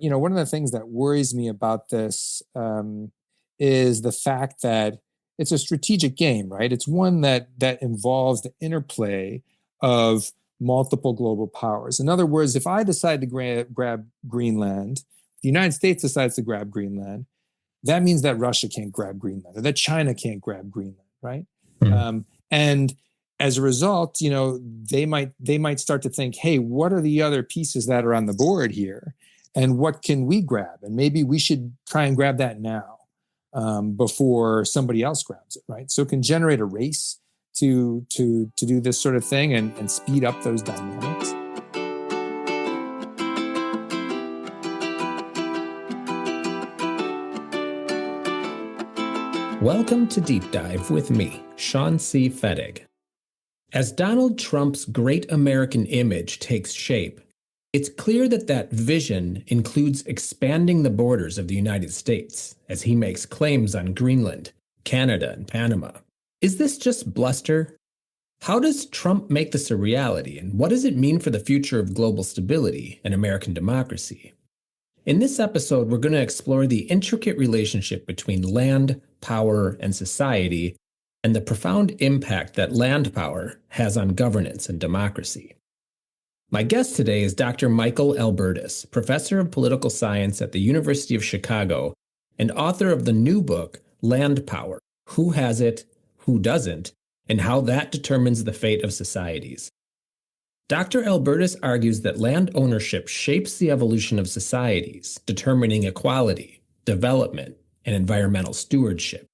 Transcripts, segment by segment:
One of the things that worries me about this is the fact that it's a strategic game, right? It's one that involves the interplay of multiple global powers. In other words, if I decide to grab Greenland, the United States decides to grab Greenland, that means that Russia can't grab Greenland, or that China can't grab Greenland, right? And as a result, they might start to think, hey, what are the other pieces that are on the board here, and what can we grab? And maybe we should try and grab that now before somebody else grabs it, right? So it can generate a race to do this sort of thing and speed up those dynamics. Welcome to Deep Dive with me, Sean C. Fettig. As Donald Trump's great American image takes shape, it's clear that vision includes expanding the borders of the United States as he makes claims on Greenland, Canada, and Panama. Is this just bluster? How does Trump make this a reality, and what does it mean for the future of global stability and American democracy? In this episode, we're going to explore the intricate relationship between land, power, and society, and the profound impact that land power has on governance and democracy. My guest today is Dr. Michael Albertus, professor of political science at the University of Chicago and author of the new book, Land Power: Who Has It, Who Doesn't, and How That Determines the Fate of Societies. Dr. Albertus argues that land ownership shapes the evolution of societies, determining equality, development, and environmental stewardship.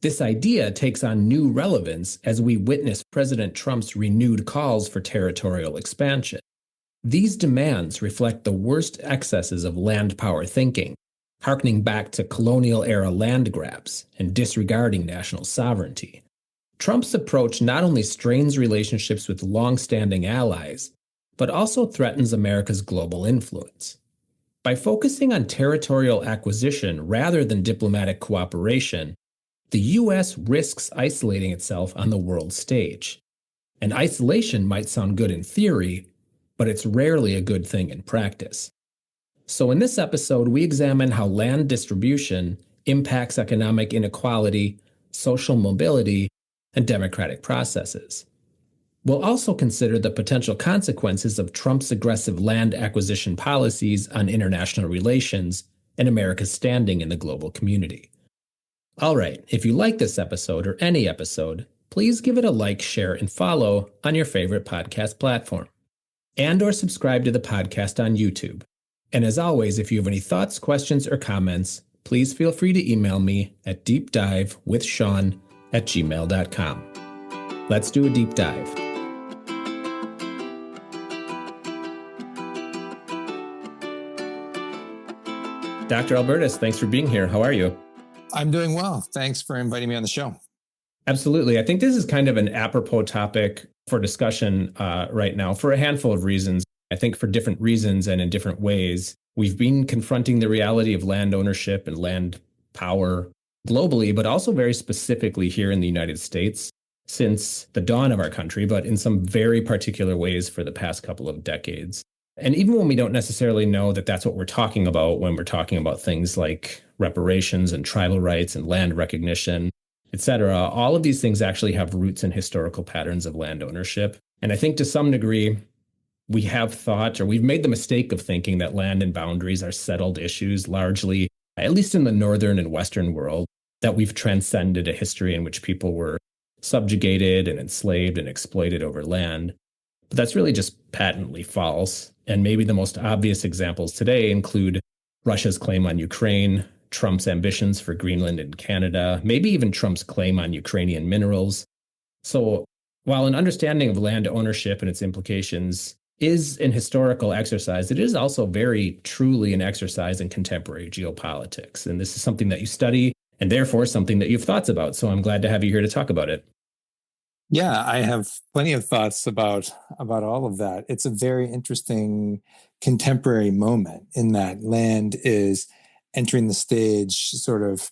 This idea takes on new relevance as we witness President Trump's renewed calls for territorial expansion. These demands reflect the worst excesses of land power thinking, harkening back to colonial-era land grabs and disregarding national sovereignty. Trump's approach not only strains relationships with long-standing allies, but also threatens America's global influence. By focusing on territorial acquisition rather than diplomatic cooperation, the U.S. risks isolating itself on the world stage. And isolation might sound good in theory, but it's rarely a good thing in practice. So in this episode, we examine how land distribution impacts economic inequality, social mobility, and democratic processes. We'll also consider the potential consequences of Trump's aggressive land acquisition policies on international relations and America's standing in the global community. All right, if you like this episode or any episode, please give it a like, share, and follow on your favorite podcast platform. And/or subscribe to the podcast on YouTube. And as always, if you have any thoughts, questions, or comments, please feel free to email me at deepdivewithsean@gmail.com. Let's do a deep dive. Dr. Albertus, thanks for being here. How are you? I'm doing well. Thanks for inviting me on the show. Absolutely. I think this is kind of an apropos topic for discussion right now for a handful of reasons. I think for different reasons and in different ways. We've been confronting the reality of land ownership and land power globally, but also very specifically here in the United States since the dawn of our country, but in some very particular ways for the past couple of decades. And even when we don't necessarily know that that's what we're talking about when we're talking about things like reparations and tribal rights and land recognition, et cetera, all of these things actually have roots in historical patterns of land ownership. And I think to some degree, we have thought, or we've made the mistake of thinking that land and boundaries are settled issues largely, at least in the northern and western world, that we've transcended a history in which people were subjugated and enslaved and exploited over land. But that's really just patently false. And maybe the most obvious examples today include Russia's claim on Ukraine, Trump's ambitions for Greenland and Canada, maybe even Trump's claim on Ukrainian minerals. So while an understanding of land ownership and its implications is an historical exercise, it is also very truly an exercise in contemporary geopolitics. And this is something that you study and therefore something that you've thoughts about. So I'm glad to have you here to talk about it. Yeah, I have plenty of thoughts about all of that. It's a very interesting contemporary moment in that land is entering the stage sort of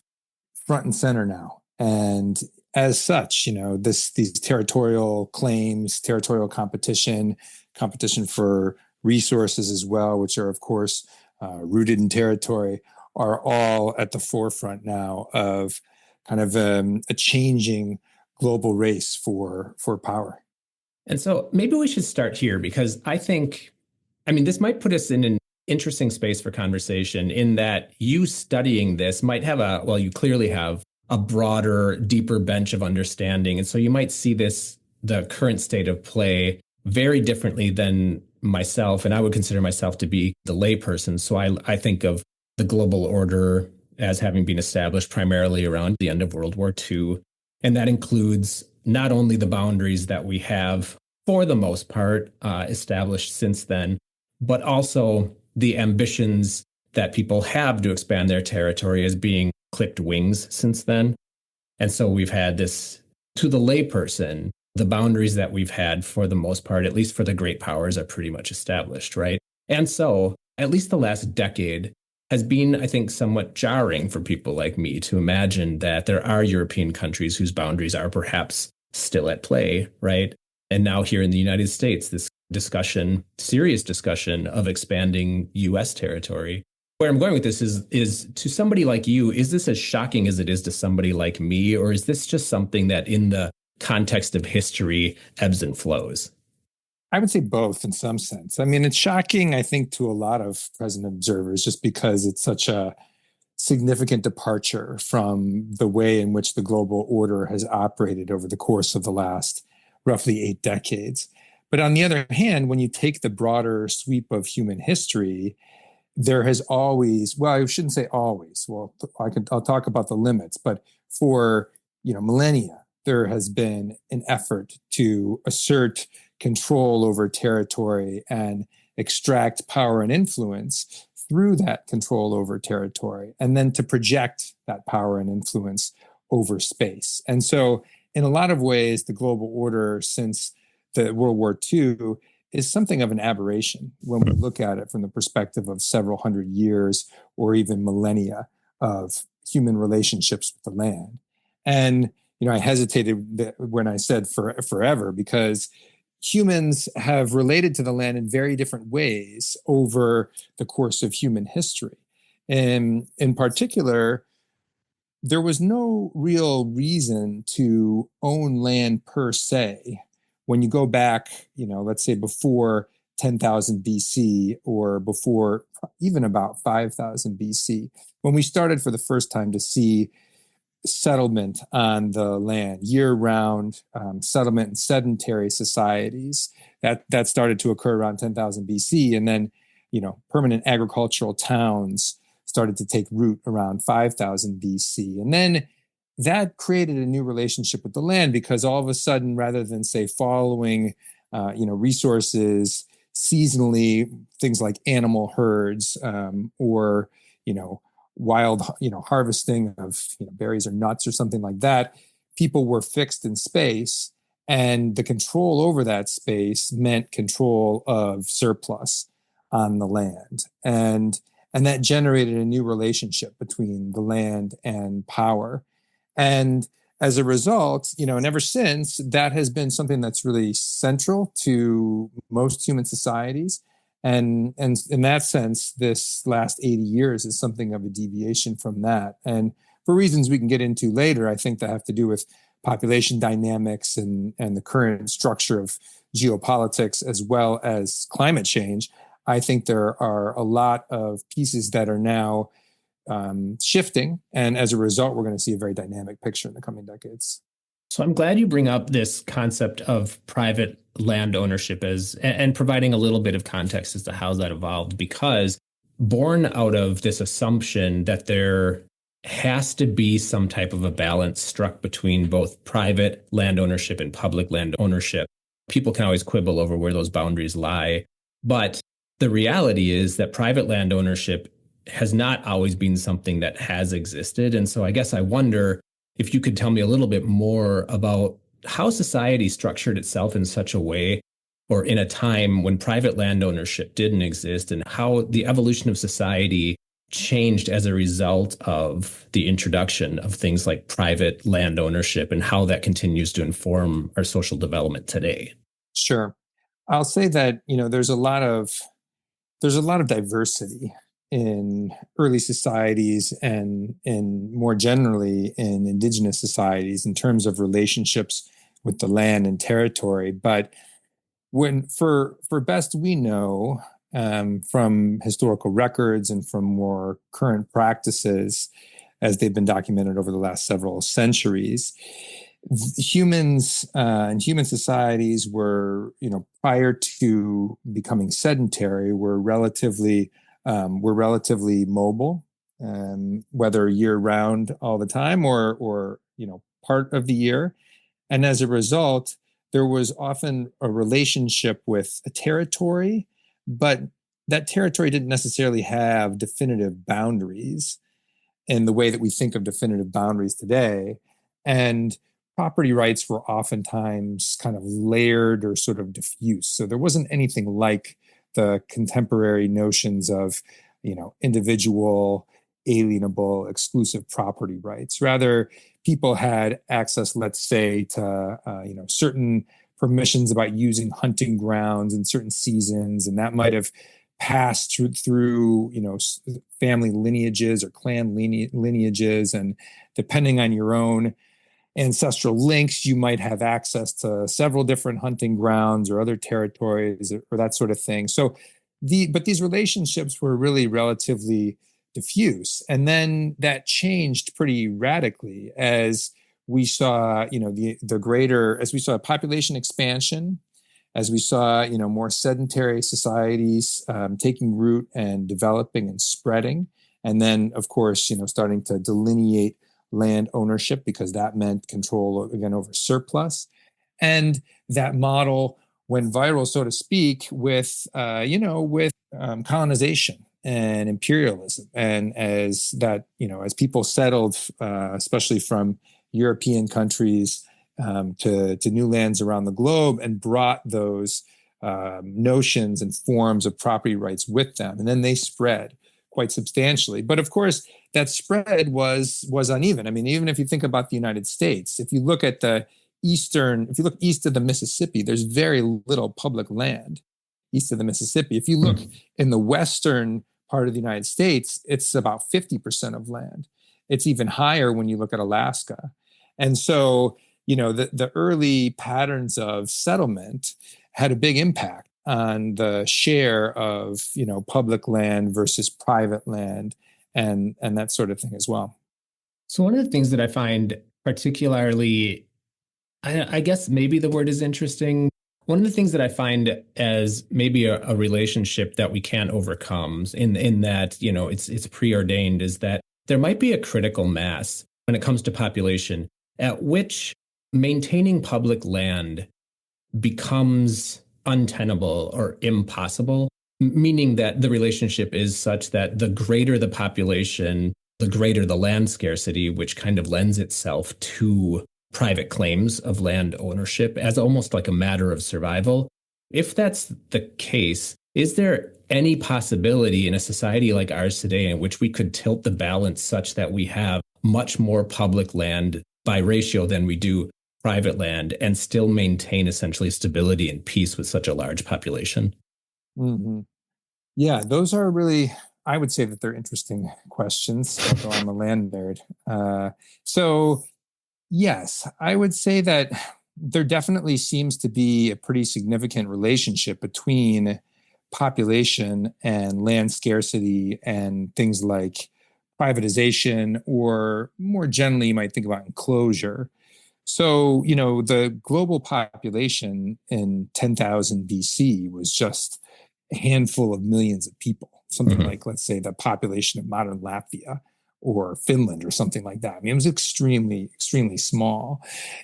front and center now. And as such, these territorial claims, territorial competition for resources as well, which are, of course, rooted in territory, are all at the forefront now of kind of a changing global race for power. And so maybe we should start here because this might put us in an interesting space for conversation in that you studying this might have you clearly have a broader, deeper bench of understanding. And so you might see the current state of play very differently than myself. And I would consider myself to be the layperson. So I think of the global order as having been established primarily around the end of World War II. And that includes not only the boundaries that we have, for the most part, established since then, but also the ambitions that people have to expand their territory as being clipped wings since then. And so we've had this, to the layperson, the boundaries that we've had for the most part, at least for the great powers, are pretty much established, right? And so at least the last decade has been, I think, somewhat jarring for people like me to imagine that there are European countries whose boundaries are perhaps still at play, right? And now here in the United States, this serious discussion of expanding U.S. territory. Where I'm going with this is to somebody like you, is this as shocking as it is to somebody like me, or is this just something that in the context of history ebbs and flows? I would say both in some sense. I mean, it's shocking, I think, to a lot of present observers just because it's such a significant departure from the way in which the global order has operated over the course of the last roughly 8 decades. But on the other hand, when you take the broader sweep of human history, there has always, well, I shouldn't say always, well, I'll talk about the limits, but for millennia, there has been an effort to assert control over territory and extract power and influence through that control over territory, and then to project that power and influence over space. And so in a lot of ways, the global order since the World War II is something of an aberration when we look at it from the perspective of several hundred years or even millennia of human relationships with the land. And I hesitated when I said forever, because humans have related to the land in very different ways over the course of human history. And in particular, there was no real reason to own land per se. When you go back, let's say before 10,000 BC or before even about 5,000 BC, when we started for the first time to see settlement on the land, year-round settlement in sedentary societies, that started to occur around 10,000 BC. And then, permanent agricultural towns started to take root around 5,000 BC. And then that created a new relationship with the land, because all of a sudden, rather than say following, resources seasonally, things like animal herds or, wild, harvesting of berries or nuts or something like that, people were fixed in space, and the control over that space meant control of surplus on the land. And that generated a new relationship between the land and power. And as a result, and ever since, that has been something that's really central to most human societies. And in that sense, this last 80 years is something of a deviation from that. And for reasons we can get into later, I think that have to do with population dynamics and the current structure of geopolitics, as well as climate change. I think there are a lot of pieces that are now shifting. And as a result, we're going to see a very dynamic picture in the coming decades. So I'm glad you bring up this concept of private land ownership and providing a little bit of context as to how that evolved, because born out of this assumption that there has to be some type of a balance struck between both private land ownership and public land ownership. People can always quibble over where those boundaries lie, but the reality is that private land ownership has not always been something that has existed. And so I guess I wonder if you could tell me a little bit more about how society structured itself in such a way, or in a time when private land ownership didn't exist, and how the evolution of society changed as a result of the introduction of things like private land ownership, and how that continues to inform our social development today. Sure. I'll say that, there's a lot of diversity in early societies and more generally in indigenous societies in terms of relationships with the land and territory. But for best we know, from historical records and from more current practices, as they've been documented over the last several centuries, humans and human societies were, prior to becoming sedentary, were relatively mobile, whether year round all the time or part of the year. And as a result, there was often a relationship with a territory, but that territory didn't necessarily have definitive boundaries in the way that we think of definitive boundaries today. And property rights were oftentimes kind of layered or sort of diffuse. So there wasn't anything like the contemporary notions of, individual, alienable, exclusive property rights. Rather, people had access, let's say, to certain permissions about using hunting grounds in certain seasons, and that might have passed through family lineages or clan lineages, and depending on your own ancestral links, you might have access to several different hunting grounds or other territories or that sort of thing. So but these relationships were really relatively diffuse. And then that changed pretty radically as we saw, as we saw population expansion, as we saw, more sedentary societies taking root and developing and spreading. And then, of course, starting to delineate land ownership, because that meant control, again, over surplus. And that model went viral, so to speak, with colonization and imperialism. And as people settled, especially from European countries to new lands around the globe, and brought those notions and forms of property rights with them, and then they spread quite substantially. But of course, that spread was uneven. I mean, even if you think about the United States, if you look east of the Mississippi, there's very little public land east of the Mississippi. If you look in the western part of the United States, it's about 50% of land. It's even higher when you look at Alaska. And so, the early patterns of settlement had a big impact on the share of, public land versus private land and that sort of thing as well. So one of the things that I find particularly, I guess maybe the word is interesting. One of the things that I find as maybe a relationship that we can't overcome in that, it's preordained, is that there might be a critical mass when it comes to population at which maintaining public land becomes untenable or impossible, meaning that the relationship is such that the greater the population, the greater the land scarcity, which kind of lends itself to private claims of land ownership as almost like a matter of survival. If that's the case, is there any possibility in a society like ours today in which we could tilt the balance such that we have much more public land by ratio than we do private land and still maintain essentially stability and peace with such a large population? Mm-hmm. Yeah, those are really, I would say that they're interesting questions, although I'm a land nerd. So yes, I would say that there definitely seems to be a pretty significant relationship between population and land scarcity and things like privatization, or more generally, you might think about enclosure. So, the global population in 10,000 BC was just a handful of millions of people, something like, let's say, the population of modern Latvia or Finland or something like that. I mean, it was extremely, extremely small.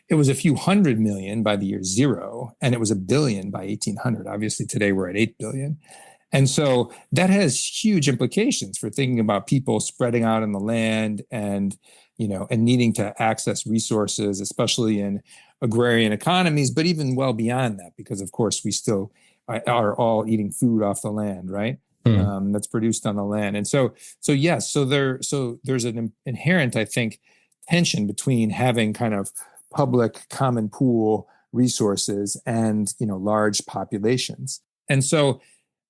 It was a few hundred million by the year zero, and it was a billion by 1800. Obviously, today we're at 8 billion. And so that has huge implications for thinking about people spreading out in the land and needing to access resources, especially in agrarian economies, but even well beyond that, because of course we still are all eating food off the land, right? That's produced on the land. And so there's an inherent, I think, tension between having kind of public common pool resources and, large populations. And so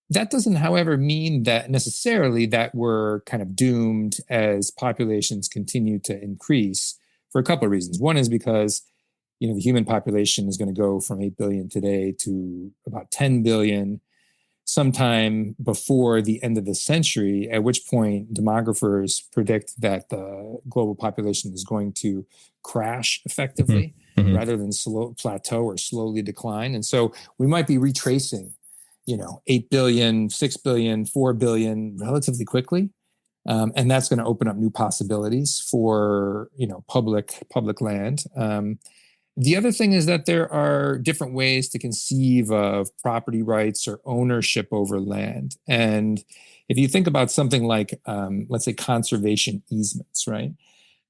That doesn't, however, mean that necessarily that we're kind of doomed as populations continue to increase for a couple of reasons. One is because the human population is going to go from 8 billion today to about 10 billion sometime before the end of the century, at which point demographers predict that the global population is going to crash effectively rather than slow plateau or slowly decline. And so we might be retracing, 8 billion, 6 billion, 4 billion relatively quickly. And that's going to open up new possibilities for, public land. The other thing is that there are different ways to conceive of property rights or ownership over land. And if you think about something like, let's say, conservation easements, right?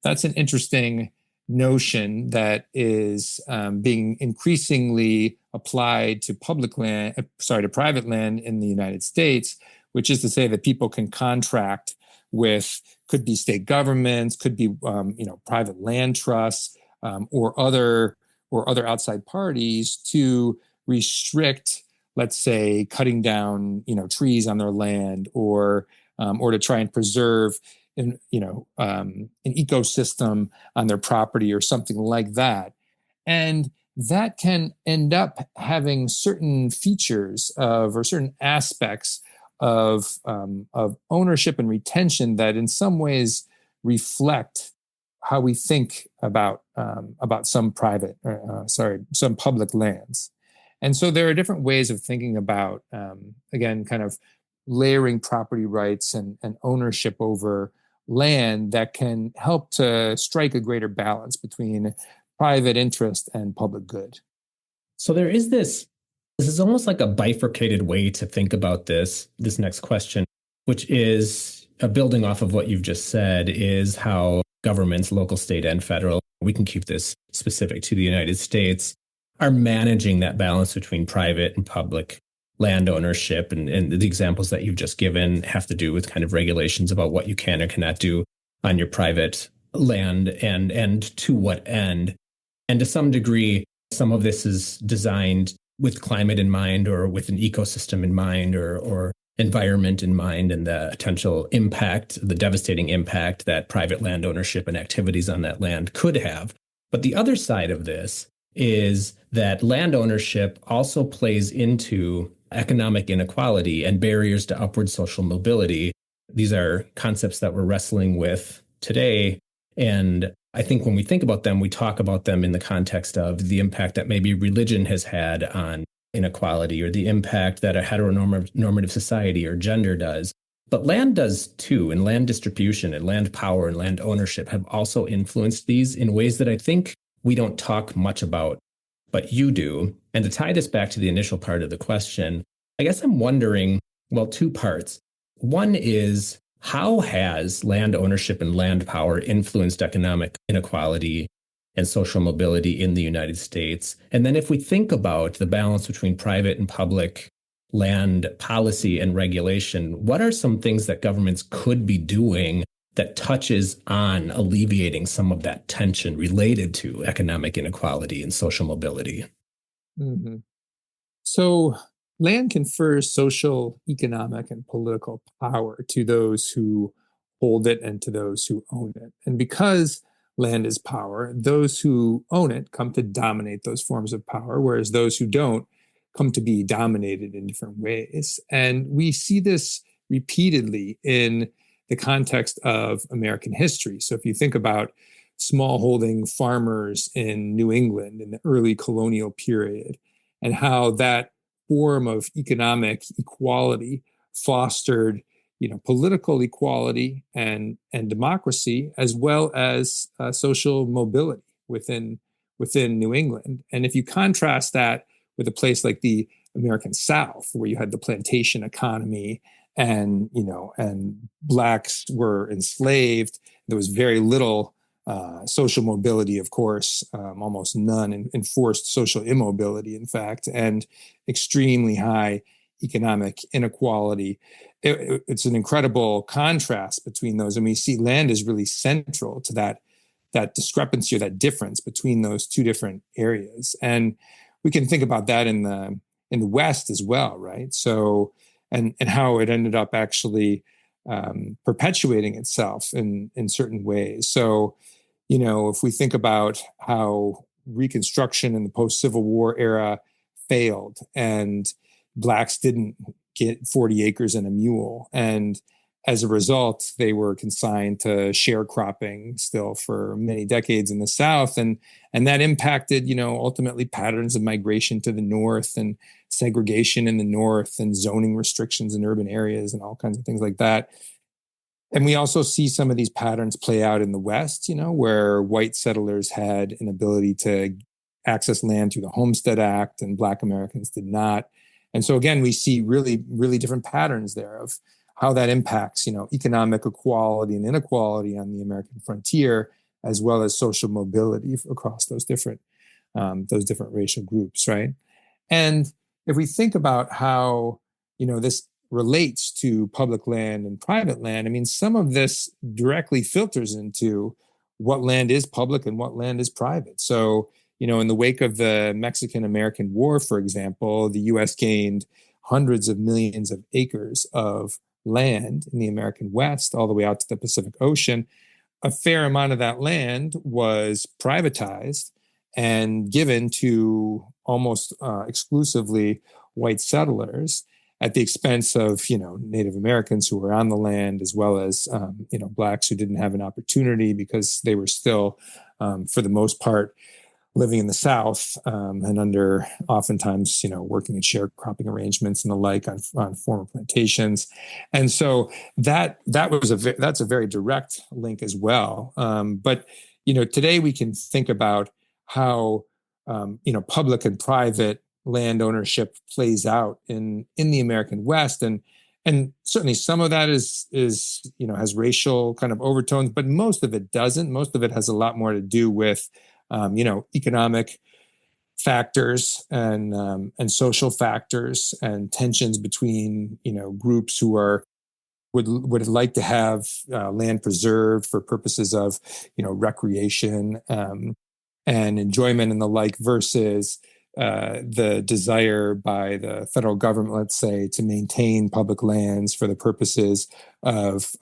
That's an interesting notion that is being increasingly applied to to private land in the United States, which is to say that people can contract with, could be state governments, could be, private land trusts, or other outside parties to restrict, let's say, cutting down trees on their land, or to try and preserve an ecosystem on their property or something like that. And that can end up having certain features or certain aspects of ownership and retention that in some ways reflect how we think about some some public lands. And so there are different ways of thinking about, again, kind of layering property rights and ownership over land that can help to strike a greater balance between private interest and public good. So there is this is almost like a bifurcated way to think about this next question, which is building off of what you've just said, is how governments, local, state, and federal, we can keep this specific to the United States, are managing that balance between private and public land ownership. And the examples that you've just given have to do with kind of regulations about what you can or cannot do on your private land and to what end. And to some degree, some of this is designed with climate in mind or with an ecosystem in mind or environment in mind and the potential impact, the devastating impact that private land ownership and activities on that land could have. But the other side of this is that land ownership also plays into economic inequality and barriers to upward social mobility. These are concepts that we're wrestling with today. And I think when we think about them, we talk about them in the context of the impact that maybe religion has had on inequality or the impact that a heteronormative society or gender does. But land does too, and land distribution and land power and land ownership have also influenced these in ways that I think we don't talk much about, but you do. And to tie this back to the initial part of the question, I guess I'm wondering, well, two parts. One is, how has land ownership and land power influenced economic inequality and social mobility in the United States? And then if we think about the balance between private and public land policy and regulation, what are some things that governments could be doing that touches on alleviating some of that tension related to economic inequality and social mobility? Mm-hmm. So land confers social, economic, and political power to those who hold it and to those who own it. And because land is power, those who own it come to dominate those forms of power, whereas those who don't come to be dominated in different ways. And we see this repeatedly in the context of American history. So if you think about smallholding farmers in New England in the early colonial period, and how that form of economic equality fostered, political equality and democracy, as well as social mobility within New England. And if you contrast that with a place like the American South, where you had the plantation economy and blacks were enslaved, there was very little social mobility, of course, almost none, enforced social immobility, in fact, and extremely high economic inequality. It's an incredible contrast between those. And we see land is really central to that discrepancy or that difference between those two different areas. And we can think about that in the West as well, right? So and how it ended up actually perpetuating itself in certain ways. So, if we think about how Reconstruction in the post-Civil War era failed and Blacks didn't get 40 acres and a mule, and as a result, they were consigned to sharecropping still for many decades in the South, and that impacted, ultimately patterns of migration to the North and segregation in the North and zoning restrictions in urban areas and all kinds of things like that. And we also see some of these patterns play out in the West, where white settlers had an ability to access land through the Homestead Act and Black Americans did not. And so again, we see really, really different patterns there of how that impacts, economic equality and inequality on the American frontier, as well as social mobility across those different racial groups, right? And if we think about how, this relates to public land and private land, I mean, some of this directly filters into what land is public and what land is private. So, in the wake of the Mexican-American War, for example, the U.S. gained hundreds of millions of acres of land in the American West, all the way out to the Pacific Ocean. A fair amount of that land was privatized and given to almost exclusively white settlers at the expense of, Native Americans who were on the land, as well as, Blacks who didn't have an opportunity because they were still, for the most part, living in the South and under oftentimes, working in sharecropping arrangements and the like on former plantations. And so that's a very direct link as well. But, today we can think about how, public and private land ownership plays out in the American West. And certainly some of that is has racial kind of overtones, but most of it doesn't. Most of it has a lot more to do with economic factors and social factors and tensions between groups who would like to have land preserved for purposes of recreation and enjoyment and the like, versus the desire by the federal government, let's say, to maintain public lands for the purposes of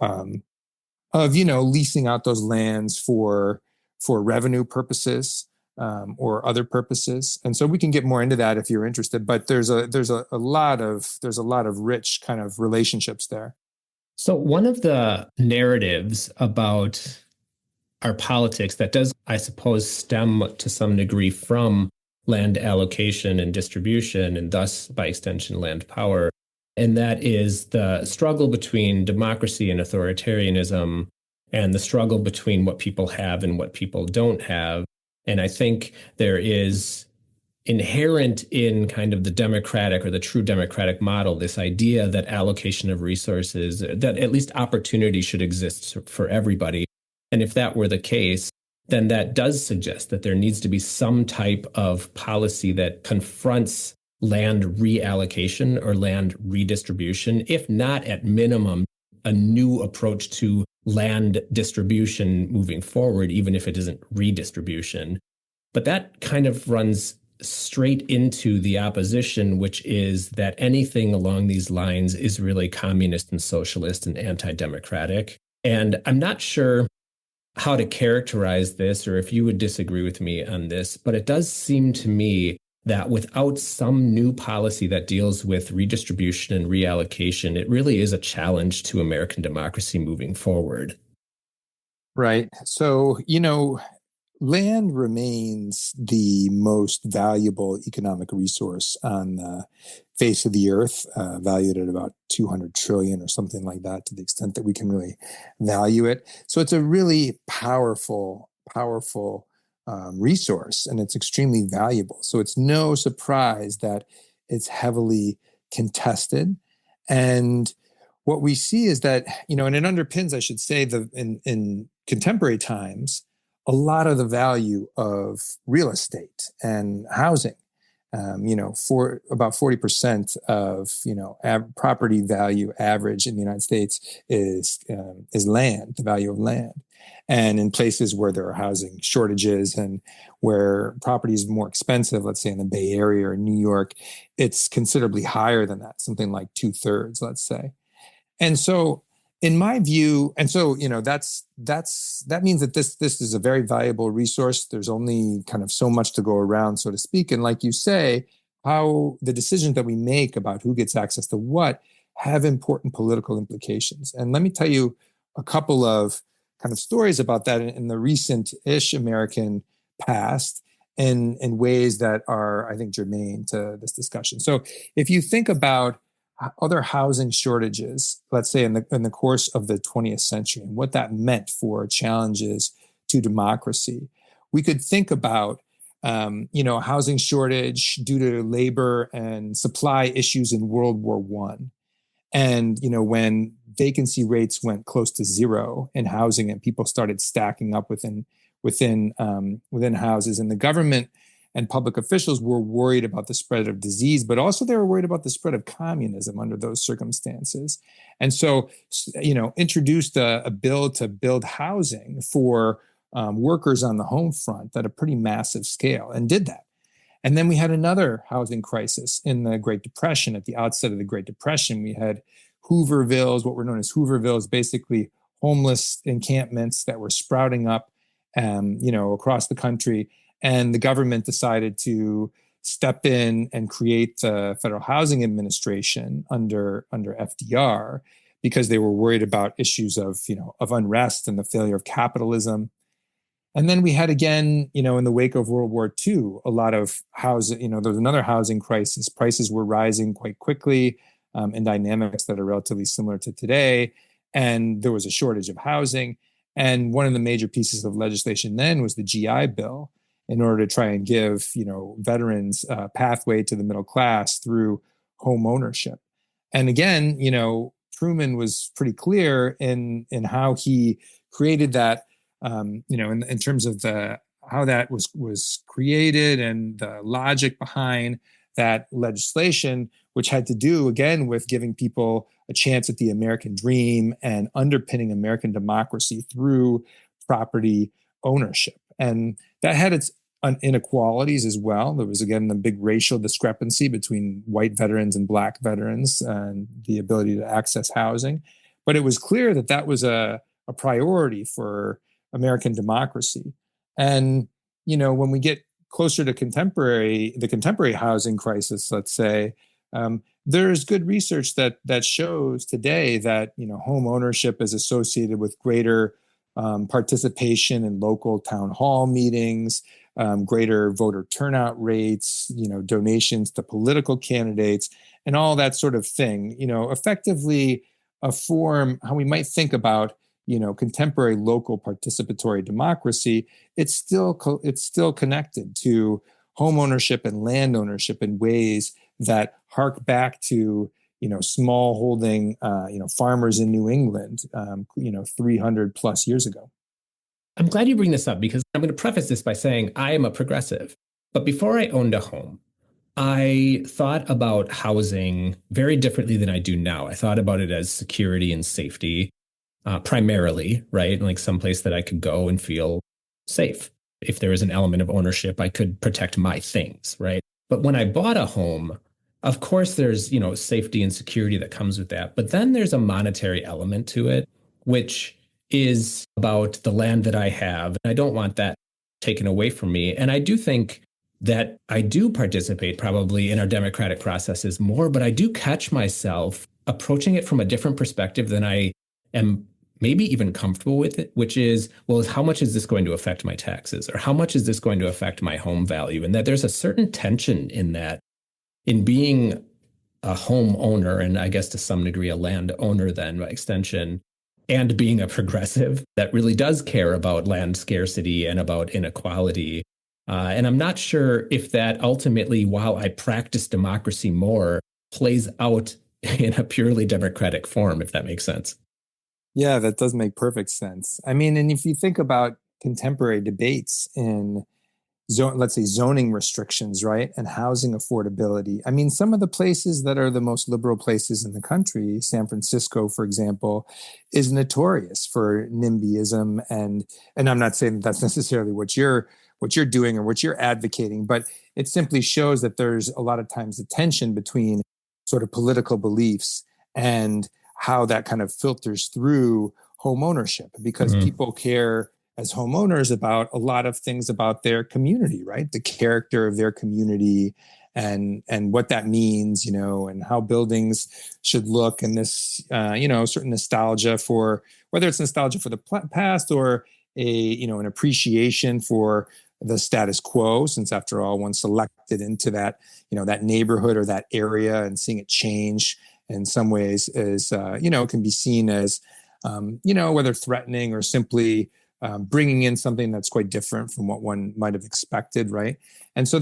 leasing out those lands for revenue purposes or other purposes. And so we can get more into that if you're interested. But there's a lot of rich kind of relationships there. So one of the narratives about our politics that does, I suppose, stem to some degree from land allocation and distribution, and thus, by extension, land power. And that is the struggle between democracy and authoritarianism, and the struggle between what people have and what people don't have. And I think there is inherent in kind of the democratic or the true democratic model, this idea that allocation of resources, that at least opportunity should exist for everybody. And if that were the case, then that does suggest that there needs to be some type of policy that confronts land reallocation or land redistribution, if not at minimum, a new approach to land distribution moving forward, even if it isn't redistribution. But that kind of runs straight into the opposition, which is that anything along these lines is really communist and socialist and anti-democratic. And I'm not sure how to characterize this, or if you would disagree with me on this, but it does seem to me that without some new policy that deals with redistribution and reallocation, it really is a challenge to American democracy moving forward. Right. So, land remains the most valuable economic resource on the face of the earth, valued at about 200 trillion or something like that, to the extent that we can really value it. So it's a really powerful resource, and it's extremely valuable. So it's no surprise that it's heavily contested. And what we see is that, and it underpins, I should say, in contemporary times, a lot of the value of real estate and housing. For about 40% of property value average in the United States is land, the value of land. And in places where there are housing shortages and where property is more expensive, let's say in the Bay Area or New York, it's considerably higher than that, something like 2/3, let's say. And so, in my view, and so that means that this is a very valuable resource. There's only kind of so much to go around, so to speak. And like you say, how the decisions that we make about who gets access to what have important political implications. And let me tell you a couple of kind of stories about that in the recent-ish American past in ways that are, I think, germane to this discussion. So if you think about other housing shortages, let's say in the course of the 20th century, and what that meant for challenges to democracy, we could think about housing shortage due to labor and supply issues in World War I. And when vacancy rates went close to zero in housing and people started stacking up within houses, and the government and public officials were worried about the spread of disease, but also they were worried about the spread of communism under those circumstances. And so, introduced a bill to build housing for workers on the home front at a pretty massive scale, and did that. And then we had another housing crisis in the Great Depression. At the outset of the Great Depression, we had Hoovervilles, what were known as Hoovervilles, basically homeless encampments that were sprouting up, across the country. And the government decided to step in and create the Federal Housing Administration under FDR, because they were worried about issues of unrest and the failure of capitalism. And then we had again, in the wake of World War II, a lot of housing, there was another housing crisis. Prices were rising quite quickly in dynamics that are relatively similar to today. And there was a shortage of housing. And one of the major pieces of legislation then was the GI Bill, in order to try and give, veterans a pathway to the middle class through home ownership. And again, Truman was pretty clear in how he created that, in terms of how that was created and the logic behind that legislation, which had to do, again, with giving people a chance at the American dream and underpinning American democracy through property ownership. And that had its inequalities as well. There was, again, the big racial discrepancy between white veterans and Black veterans and the ability to access housing. But it was clear that that was a priority for American democracy. And, when we get closer to the contemporary housing crisis, let's say, there's good research that shows today that, home ownership is associated with greater participation in local town hall meetings, greater voter turnout rates, donations to political candidates, and all that sort of thing. Effectively a form how we might think about contemporary local participatory democracy. It's still connected to home ownership and land ownership in ways that hark back to small holding farmers in New England 300 plus years ago. I'm glad you bring this up, because I'm going to preface this by saying I am a progressive. But before I owned a home, I thought about housing very differently than I do now. I thought about it as security and safety, primarily, right? Like someplace that I could go and feel safe. If there is an element of ownership, I could protect my things, right? But when I bought a home, of course, there's, safety and security that comes with that. But then there's a monetary element to it, which is about the land that I have. I don't want that taken away from me. And I do think that I do participate probably in our democratic processes more, but I do catch myself approaching it from a different perspective than I am maybe even comfortable with it, which is, well, how much is this going to affect my taxes? Or how much is this going to affect my home value? And that there's a certain tension in that, in being a homeowner, and I guess to some degree a landowner then by extension, and being a progressive that really does care about land scarcity and about inequality. And I'm not sure if that ultimately, while I practice democracy more, plays out in a purely democratic form, if that makes sense. Yeah, that does make perfect sense. I mean, and if you think about contemporary debates in let's say zoning restrictions, right? And housing affordability. I mean, some of the places that are the most liberal places in the country, San Francisco, for example, is notorious for NIMBYism. And I'm not saying that that's necessarily what you're doing or what you're advocating, but it simply shows that there's a lot of times a tension between sort of political beliefs and how that kind of filters through home ownership, because people care as homeowners about a lot of things about their community, right? The character of their community and what that means, and how buildings should look, and this, certain nostalgia for, whether it's nostalgia for the past or an appreciation for the status quo, since after all, one selected into that, that neighborhood or that area, and seeing it change in some ways is, can be seen as, whether threatening or simply bringing in something that's quite different from what one might have expected, right? And so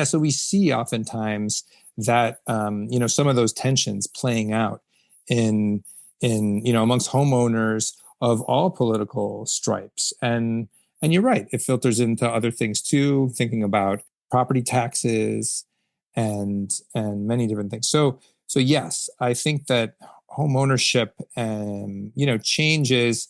so we see oftentimes that, some of those tensions playing out in amongst homeowners of all political stripes. And you're right, it filters into other things too, thinking about property taxes and many different things. So yes, I think that home ownership changes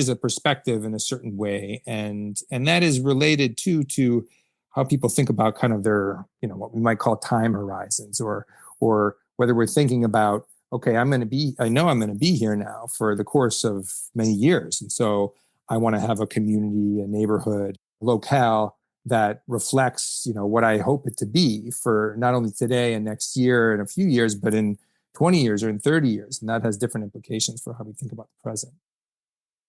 a perspective in a certain way, and that is related to how people think about kind of their what we might call time horizons, or whether we're thinking about, okay, I know I'm going to be here now for the course of many years, and so I want to have a community, a neighborhood, a locale that reflects what I hope it to be for not only today and next year and a few years, but in 20 years or in 30 years, and that has different implications for how we think about the present.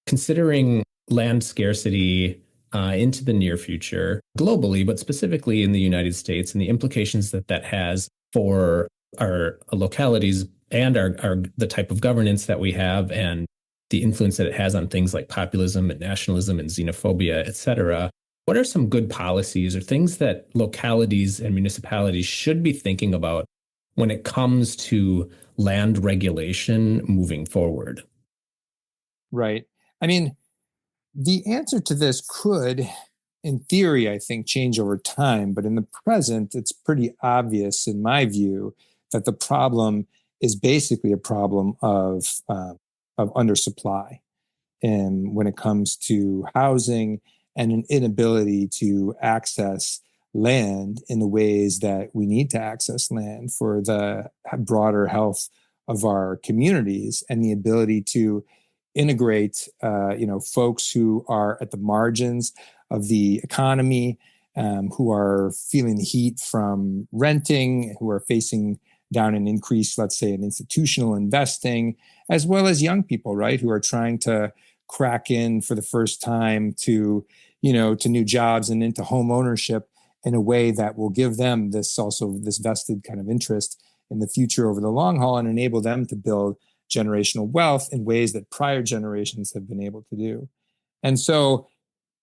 Considering land scarcity into the near future globally, but specifically in the United States, and the implications that has for our localities and the type of governance that we have, and the influence that it has on things like populism and nationalism and xenophobia, et cetera. What are some good policies or things that localities and municipalities should be thinking about when it comes to land regulation moving forward? Right. I mean, the answer to this could, in theory, I think, change over time. But in the present, it's pretty obvious, in my view, that the problem is basically a problem of undersupply, and when it comes to housing, and an inability to access land in the ways that we need to access land for the broader health of our communities, and the ability to integrate, folks who are at the margins of the economy, who are feeling the heat from renting, who are facing down an increase, let's say, in institutional investing, as well as young people, right, who are trying to crack in for the first time to new jobs and into home ownership in a way that will give them this vested kind of interest in the future over the long haul, and enable them to build generational wealth in ways that prior generations have been able to do. And so,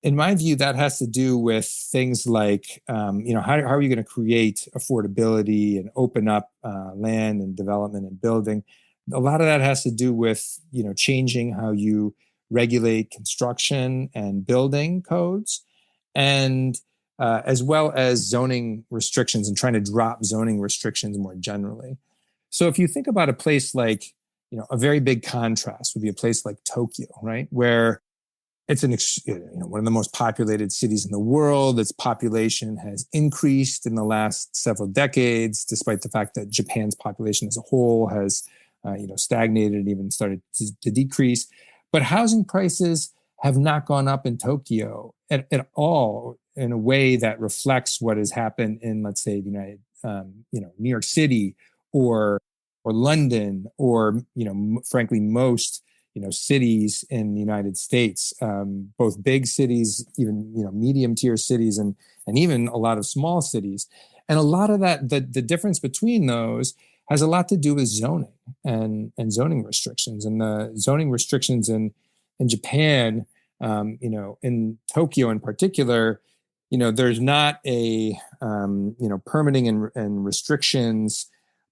in my view, that has to do with things like, how are you going to create affordability and open up land and development and building? A lot of that has to do with, changing how you regulate construction and building codes, and as well as zoning restrictions, and trying to drop zoning restrictions more generally. So if you think about a place like, a very big contrast would be a place like Tokyo, right? Where it's one of the most populated cities in the world. Its population has increased in the last several decades, despite the fact that Japan's population as a whole has, stagnated and even started to decrease. But housing prices have not gone up in Tokyo at all in a way that reflects what has happened in, let's say, New York City or London, or frankly, most cities in the United States, both big cities, even medium tier cities, and even a lot of small cities. And a lot of that, the difference between those has a lot to do with zoning and zoning restrictions. And the zoning restrictions in Japan, in Tokyo in particular, there's not a permitting and restrictions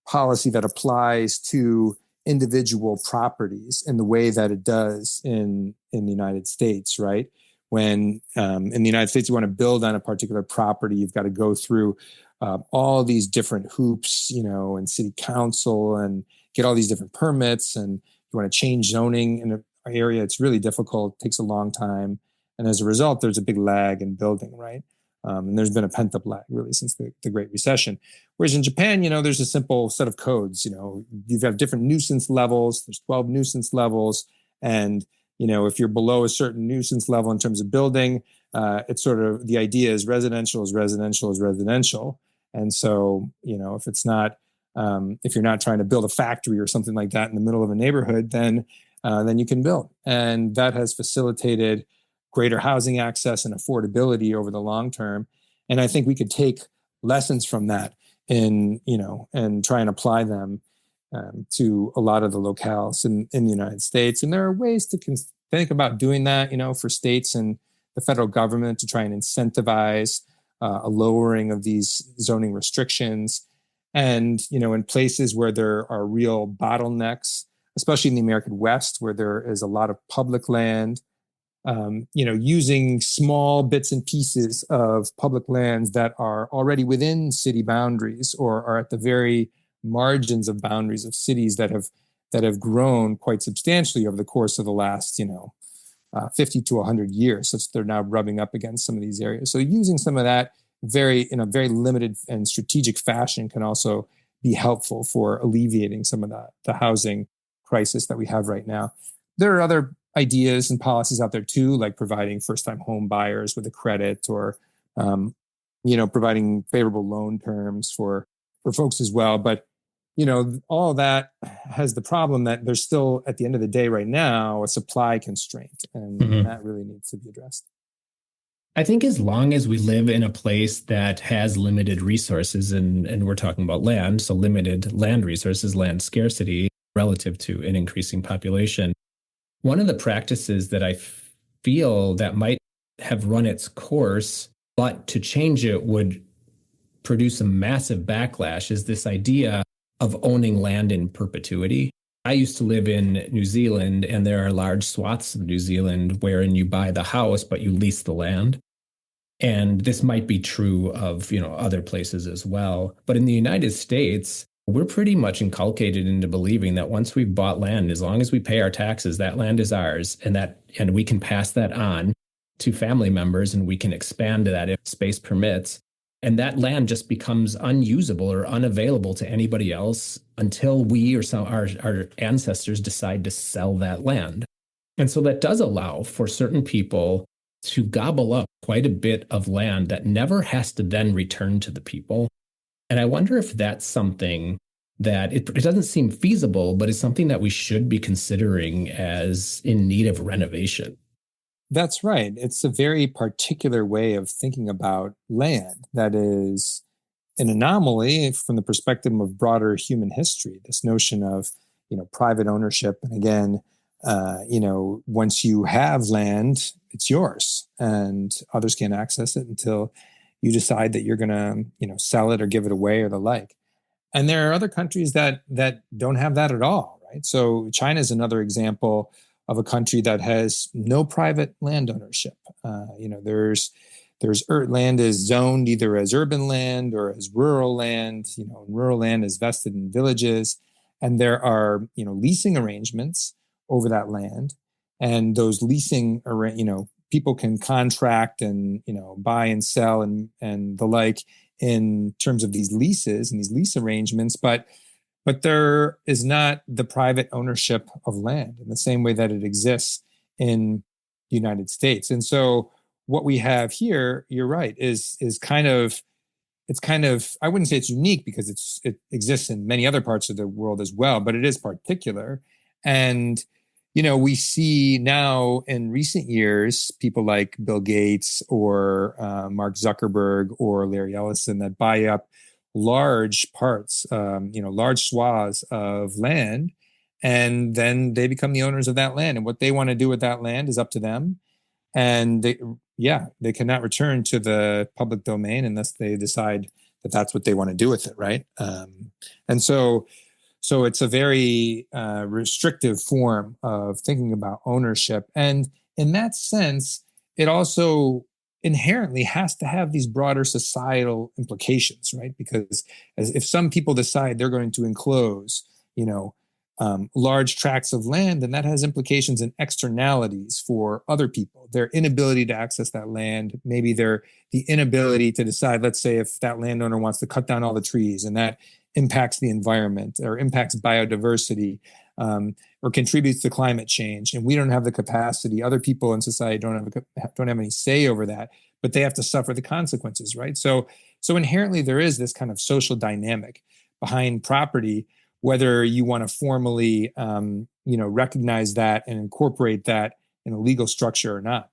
policy that applies to individual properties in the way that it does in the United States, right? when in the United States you want to build on a particular property, you've got to go through all these different hoops, and city council and get all these different permits, and you want to change zoning in an area. It's really difficult, takes a long time. And as a result, there's a big lag in building, right? And there's been a pent-up lag really since the Great Recession. Whereas in Japan, there's a simple set of codes. You've got different nuisance levels. There's 12 nuisance levels. And, if you're below a certain nuisance level in terms of building, it's sort of, the idea is residential is residential is residential. And so, if it's not, if you're not trying to build a factory or something like that in the middle of a neighborhood, then you can build. And that has facilitated greater housing access and affordability over the long term. And I think we could take lessons from that and try and apply them to a lot of the locales in the United States. And there are ways to think about doing that, for states and the federal government to try and incentivize a lowering of these zoning restrictions. And, in places where there are real bottlenecks, especially in the American West, where there is a lot of public land, using small bits and pieces of public lands that are already within city boundaries or are at the very margins of boundaries of cities that have grown quite substantially over the course of the last, 50 to 100 years, such that they're now rubbing up against some of these areas. So using some of that in a very limited and strategic fashion can also be helpful for alleviating some of the housing crisis that we have right now. There are other ideas and policies out there too, like providing first-time home buyers with a credit or, providing favorable loan terms for folks as well. But, all of that has the problem that there's still, at the end of the day right now, a supply constraint, and that really needs to be addressed. I think as long as we live in a place that has limited resources, and we're talking about land, so limited land resources, land scarcity relative to an increasing population, one of the practices that I feel that might have run its course, but to change it would produce a massive backlash, is this idea of owning land in perpetuity. I used to live in New Zealand, and there are large swaths of New Zealand wherein you buy the house, but you lease the land. And this might be true of, other places as well. But in the United States, we're pretty much inculcated into believing that once we've bought land, as long as we pay our taxes, that land is ours, and we can pass that on to family members, and we can expand that if space permits. And that land just becomes unusable or unavailable to anybody else until we or our ancestors decide to sell that land. And so that does allow for certain people to gobble up quite a bit of land that never has to then return to the people. And I wonder if that's something that it doesn't seem feasible, but it's something that we should be considering as in need of renovation. That's right. It's a very particular way of thinking about land that is an anomaly from the perspective of broader human history. This notion of, private ownership. And again, once you have land, it's yours and others can't access it until you decide that you're going to, sell it or give it away or the like. And there are other countries that don't have that at all, right? So China is another example of a country that has no private land ownership. There's land is zoned either as urban land or as rural land. Rural land is vested in villages, and there are leasing arrangements over that land, and those leasing people can contract and buy and sell and the like in terms of these leases and these lease arrangements, but there is not the private ownership of land in the same way that it exists in the United States. And so what we have here, you're right, is kind of, I wouldn't say it's unique because it exists in many other parts of the world as well, but it is particular. And, we see now in recent years, people like Bill Gates or Mark Zuckerberg or Larry Ellison that buy up large parts, large swaths of land, and then they become the owners of that land. And what they want to do with that land is up to them. And they cannot return to the public domain unless they decide that that's what they want to do with it, right? And so it's a very restrictive form of thinking about ownership. And in that sense, it also inherently has to have these broader societal implications, right? Because if some people decide they're going to enclose, large tracts of land, then that has implications and externalities for other people. Their inability to access that land, maybe the inability to decide, let's say if that landowner wants to cut down all the trees and that impacts the environment or impacts biodiversity, or contributes to climate change, and we don't have the capacity. Other people in society don't have any say over that, but they have to suffer the consequences, right? So inherently there is this kind of social dynamic behind property, whether you want to formally, recognize that and incorporate that in a legal structure or not.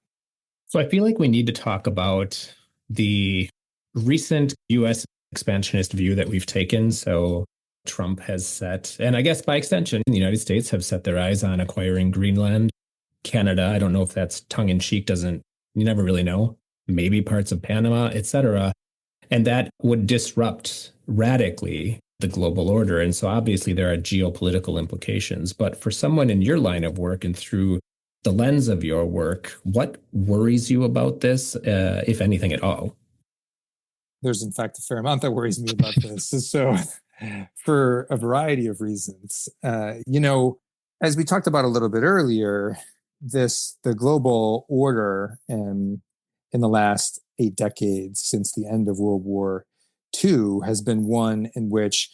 So I feel like we need to talk about the recent U.S. expansionist view that we've taken. So Trump has set, and I guess by extension, the United States have set their eyes on acquiring Greenland. Canada, I don't know if that's tongue in cheek, you never really know, maybe parts of Panama, etc. And that would disrupt radically the global order. And so obviously there are geopolitical implications. But for someone in your line of work and through the lens of your work, what worries you about this, if anything at all? There's, in fact, a fair amount that worries me about this. So for a variety of reasons, as we talked about a little bit earlier, the global order in the last 8 decades since the end of World War II has been one in which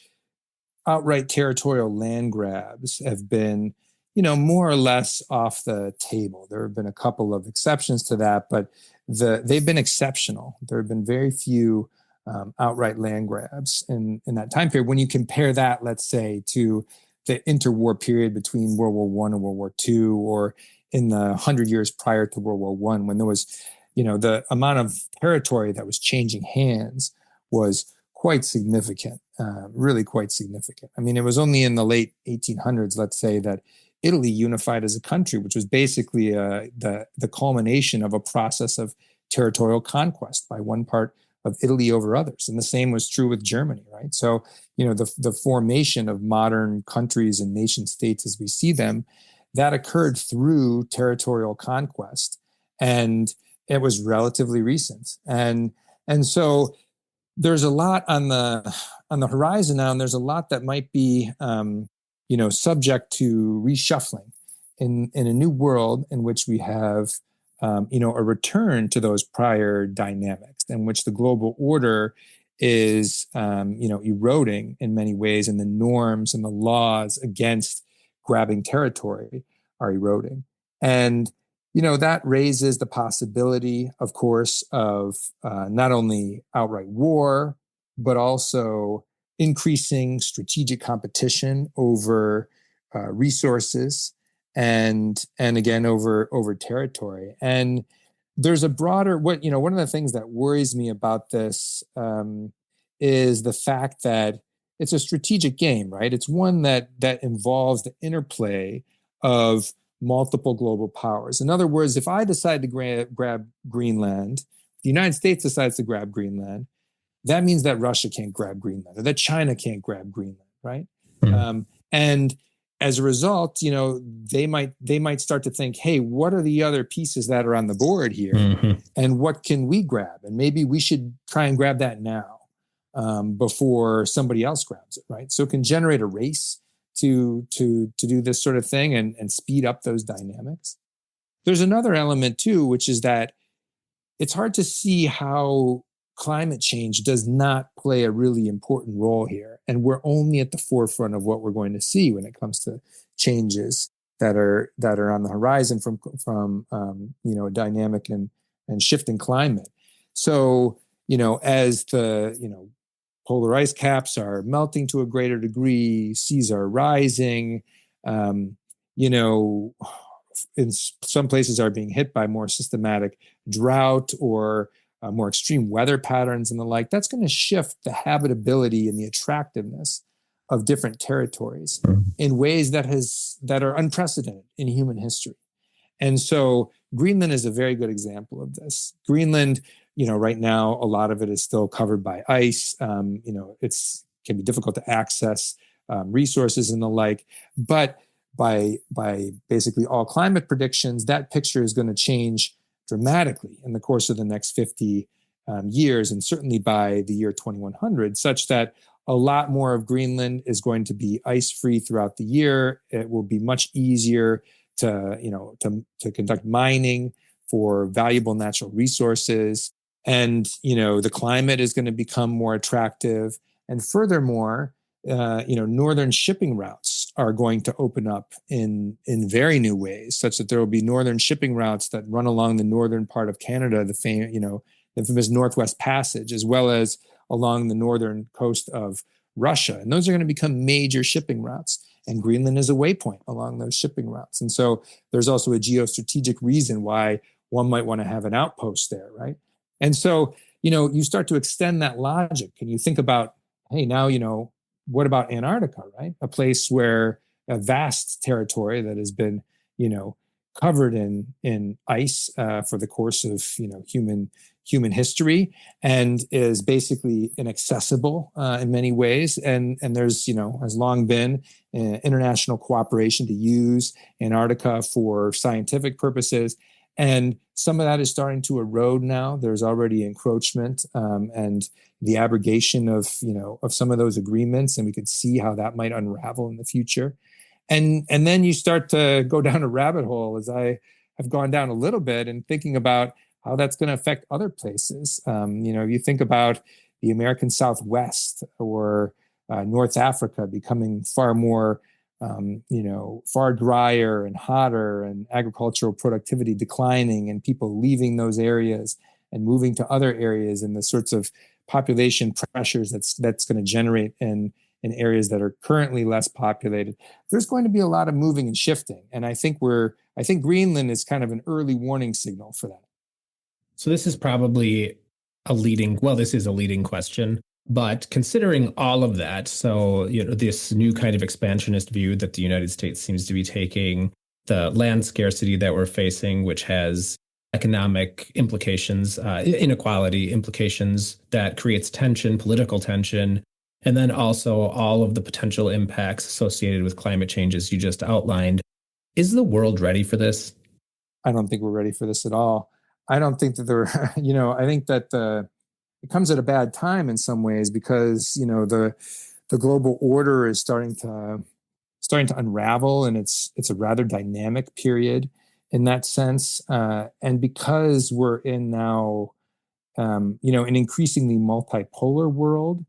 outright territorial land grabs have been, more or less off the table. There have been a couple of exceptions to that, but they've been exceptional. There have been very few outright land grabs in that time period. When you compare that, let's say, to the interwar period between World War I and World War II, or in the 100 years prior to World War I, when there was, the amount of territory that was changing hands was quite significant, really quite significant. I mean, it was only in the late 1800s, let's say, that Italy unified as a country, which was basically the culmination of a process of territorial conquest by one part of Italy over others. And the same was true with Germany, right? So, the formation of modern countries and nation states as we see them, that occurred through territorial conquest. And it was relatively recent. And so there's a lot on the horizon now, and there's a lot that might be, subject to reshuffling in a new world in which we have, a return to those prior dynamics, in which the global order is, eroding in many ways, and the norms and the laws against grabbing territory are eroding. And that raises the possibility, of course, of not only outright war, but also increasing strategic competition over resources and again over territory. And there's a broader one of the things that worries me about this is the fact that it's a strategic game, right? It's one that involves the interplay of multiple global powers. In other words, if I decide to grab Greenland, the United States decides to grab Greenland, that means that Russia can't grab Greenland, or that China can't grab Greenland, right? Mm-hmm. And as a result, they might start to think, hey, what are the other pieces that are on the board here, mm-hmm. and what can we grab? And maybe we should try and grab that now before somebody else grabs it, right? So it can generate a race to do this sort of thing and speed up those dynamics. There's another element too, which is that it's hard to see how climate change does not play a really important role here. And we're only at the forefront of what we're going to see when it comes to changes that are on the horizon from a dynamic and shifting climate. So, as the, polar ice caps are melting to a greater degree, seas are rising, in some places are being hit by more systematic drought or more extreme weather patterns and the like, that's going to shift the habitability and the attractiveness of different territories in ways that are unprecedented in human history. And so Greenland is a very good example of this. Greenland, right now, a lot of it is still covered by ice. It's can be difficult to access resources and the like. But by basically all climate predictions, that picture is going to change dramatically in the course of the next 50 years, and certainly by the year 2100, such that a lot more of Greenland is going to be ice-free throughout the year. It will be much easier to conduct mining for valuable natural resources. And, the climate is going to become more attractive. And furthermore, northern shipping routes are going to open up in very new ways, such that there will be northern shipping routes that run along the northern part of Canada, the infamous Northwest Passage, as well as along the northern coast of Russia. And those are going to become major shipping routes. And Greenland is a waypoint along those shipping routes. And so there's also a geostrategic reason why one might want to have an outpost there, right? And so, you start to extend that logic and you think about, hey, now, what about Antarctica, right? A place where a vast territory that has been, covered in ice for the course of, human history, and is basically inaccessible in many ways. And there's, has long been international cooperation to use Antarctica for scientific purposes. And some of that is starting to erode now. There's already encroachment and the abrogation of some of those agreements, and we could see how that might unravel in the future. And then you start to go down a rabbit hole, as I have gone down a little bit, and thinking about how that's going to affect other places. You think about the American Southwest or North Africa becoming far more far drier and hotter, and agricultural productivity declining, and people leaving those areas and moving to other areas, and the sorts of population pressures that's going to generate in areas that are currently less populated. There's going to be a lot of moving and shifting. And I think Greenland is kind of an early warning signal for that. So this is probably this is a leading question. But considering all of that, so, this new kind of expansionist view that the United States seems to be taking, the land scarcity that we're facing, which has economic implications, inequality implications that creates tension, political tension, and then also all of the potential impacts associated with climate change, as you just outlined. Is the world ready for this? I don't think we're ready for this at all. I don't think that I think that it comes at a bad time in some ways, because the global order is starting to unravel, and it's a rather dynamic period in that sense. And because we're in now an increasingly multipolar world,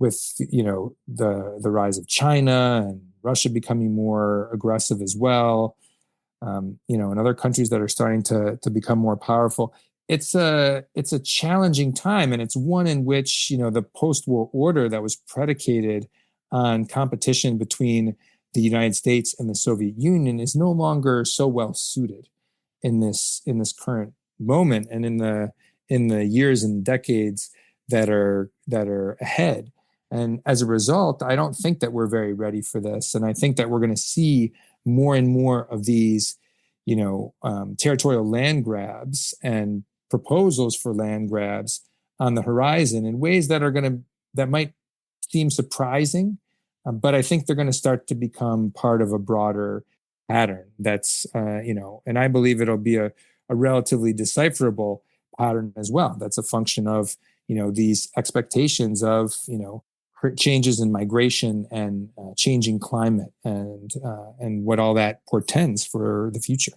with the rise of China and Russia becoming more aggressive as well, and other countries that are starting to become more powerful. It's a challenging time, and it's one in which the post-war order that was predicated on competition between the United States and the Soviet Union is no longer so well suited in this current moment, and in the years and decades that are ahead. And as a result, I don't think that we're very ready for this, and I think that we're going to see more and more of these territorial land grabs and proposals for land grabs on the horizon in ways that might seem surprising, but I think they're going to start to become part of a broader pattern that's and I believe it'll be a relatively decipherable pattern as well. That's a function of these expectations of changes in migration and changing climate, and what all that portends for the future.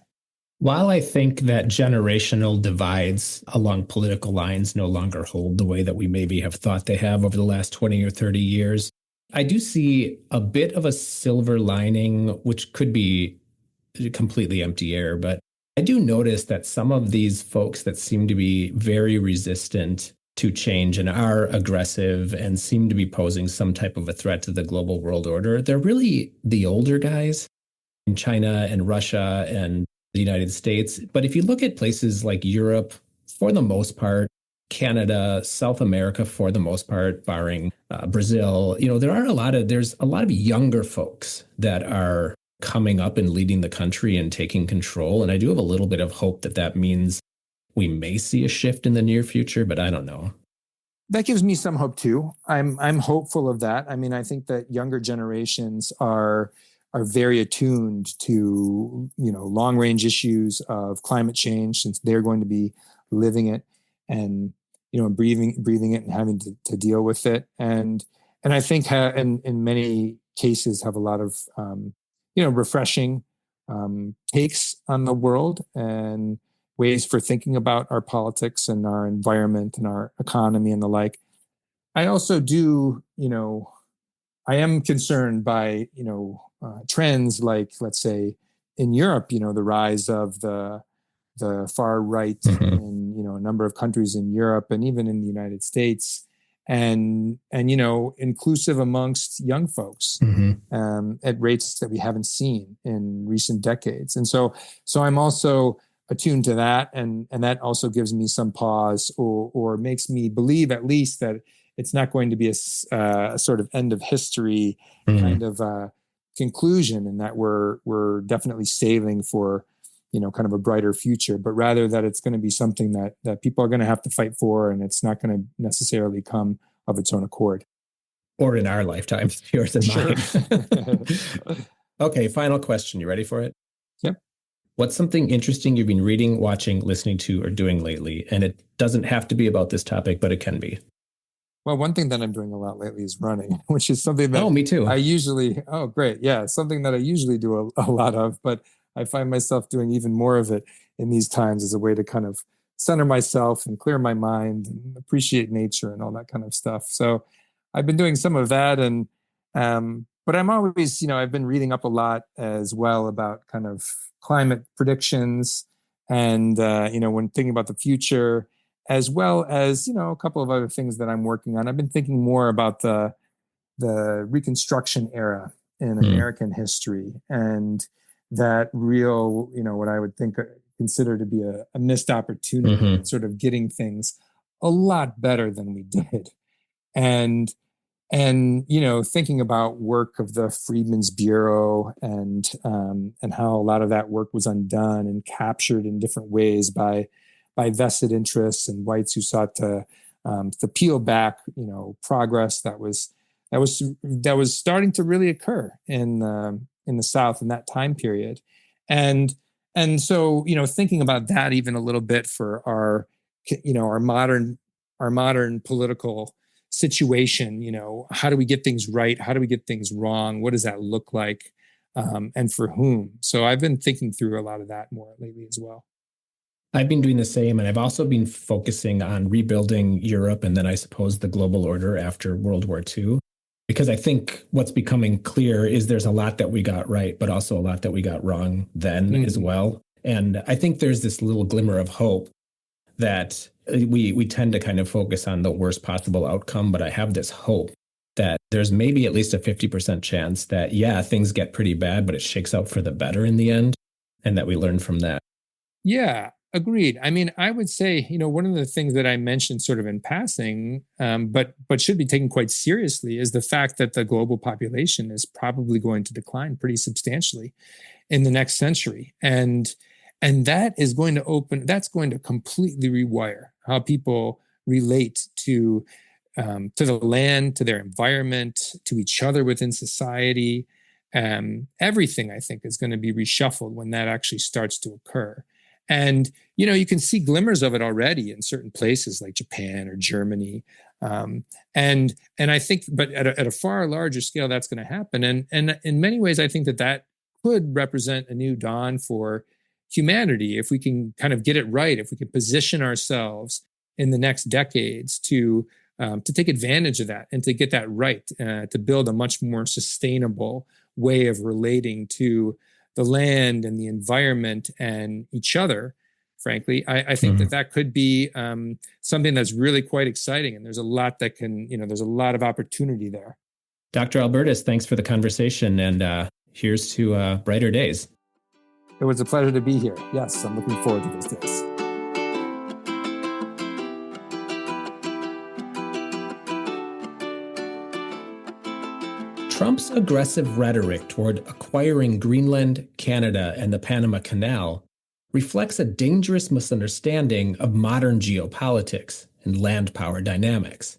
While I think that generational divides along political lines no longer hold the way that we maybe have thought they have over the last 20 or 30 years, I do see a bit of a silver lining, which could be completely empty air. But I do notice that some of these folks that seem to be very resistant to change and are aggressive and seem to be posing some type of a threat to the global world order, they're really the older guys in China and Russia and the United States. But if you look at places like Europe, for the most part, Canada, South America, for the most part, barring Brazil, there's a lot of younger folks that are coming up and leading the country and taking control. And I do have a little bit of hope that means we may see a shift in the near future, but I don't know. That gives me some hope too. I'm hopeful of that. I mean, I think that younger generations are are very attuned to, long range issues of climate change, since they're going to be living it and, breathing it and having to deal with it. And I think in many cases have a lot of, refreshing takes on the world and ways for thinking about our politics and our environment and our economy and the like. I also do, I am concerned by, trends like, let's say, in Europe, the rise of the far right in, a number of countries in Europe and even in the United States, and inclusive amongst young folks at rates that we haven't seen in recent decades. And so I'm also attuned to that, and that also gives me some pause, or makes me believe at least that it's not going to be a sort of end of history kind of conclusion, and that we're definitely sailing for, kind of a brighter future, but rather that it's going to be something that people are going to have to fight for, and it's not going to necessarily come of its own accord. Or in our lifetime, yours and Sure. mine. Okay, final question. You ready for it? Yep. What's something interesting you've been reading, watching, listening to, or doing lately? And it doesn't have to be about this topic, but it can be. Well, one thing that I'm doing a lot lately is running, which is something that me too. Great. Yeah, something that I usually do a lot of, but I find myself doing even more of it in these times as a way to kind of center myself and clear my mind and appreciate nature and all that kind of stuff. So I've been doing some of that, and but I'm always, I've been reading up a lot as well about kind of climate predictions and, when thinking about the future, as well as, a couple of other things that I'm working on. I've been thinking more about the Reconstruction era in American history, and that real, what I would consider to be a missed opportunity at sort of getting things a lot better than we did. And thinking about work of the Freedmen's Bureau and how a lot of that work was undone and captured in different ways by vested interests and whites who sought to peel back, progress that was starting to really occur in the South in that time period, and so thinking about that even a little bit for our modern political situation. How do we get things right? How do we get things wrong? What does that look like, and for whom? So I've been thinking through a lot of that more lately as well. I've been doing the same, and I've also been focusing on rebuilding Europe and then I suppose the global order after World War II. Because I think what's becoming clear is there's a lot that we got right, but also a lot that we got wrong then as well. And I think there's this little glimmer of hope that we tend to kind of focus on the worst possible outcome, but I have this hope that there's maybe at least a 50% chance that, things get pretty bad, but it shakes out for the better in the end, and that we learn from that. Yeah, agreed. I mean, I would say, one of the things that I mentioned sort of in passing, but should be taken quite seriously, is the fact that the global population is probably going to decline pretty substantially in the next century. And that is going to that's going to completely rewire how people relate to the land, to their environment, to each other within society. Everything, I think, is going to be reshuffled when that actually starts to occur. And, you can see glimmers of it already in certain places like Japan or Germany. And I think, but at a far larger scale, that's going to happen. And in many ways, I think that could represent a new dawn for humanity if we can kind of get it right, if we can position ourselves in the next decades to take advantage of that and to get that right, to build a much more sustainable way of relating to the land and the environment and each other. Frankly, I think that could be something that's really quite exciting. And there's a lot that there's a lot of opportunity there. Dr. Albertus, thanks for the conversation. And here's to brighter days. It was a pleasure to be here. Yes, I'm looking forward to those days. Trump's aggressive rhetoric toward acquiring Greenland, Canada, and the Panama Canal reflects a dangerous misunderstanding of modern geopolitics and land power dynamics.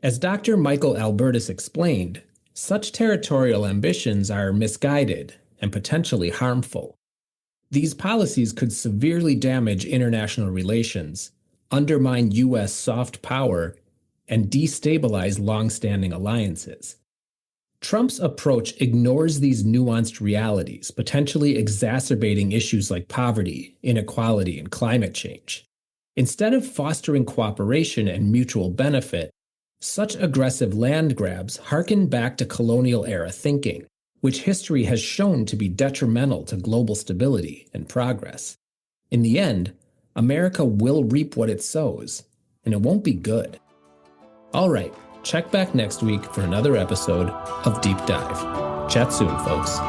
As Dr. Michael Albertus explained, Such territorial ambitions are misguided and potentially harmful. These policies could severely damage international relations, undermine U.S. soft power, and destabilize long-standing alliances. Trump's approach ignores these nuanced realities, potentially exacerbating issues like poverty, inequality, and climate change. Instead of fostering cooperation and mutual benefit, such aggressive land grabs harken back to colonial era thinking, which history has shown to be detrimental to global stability and progress. In the end, America will reap what it sows, and it won't be good. All right, check back next week for another episode of Deep Dive. Chat soon, folks.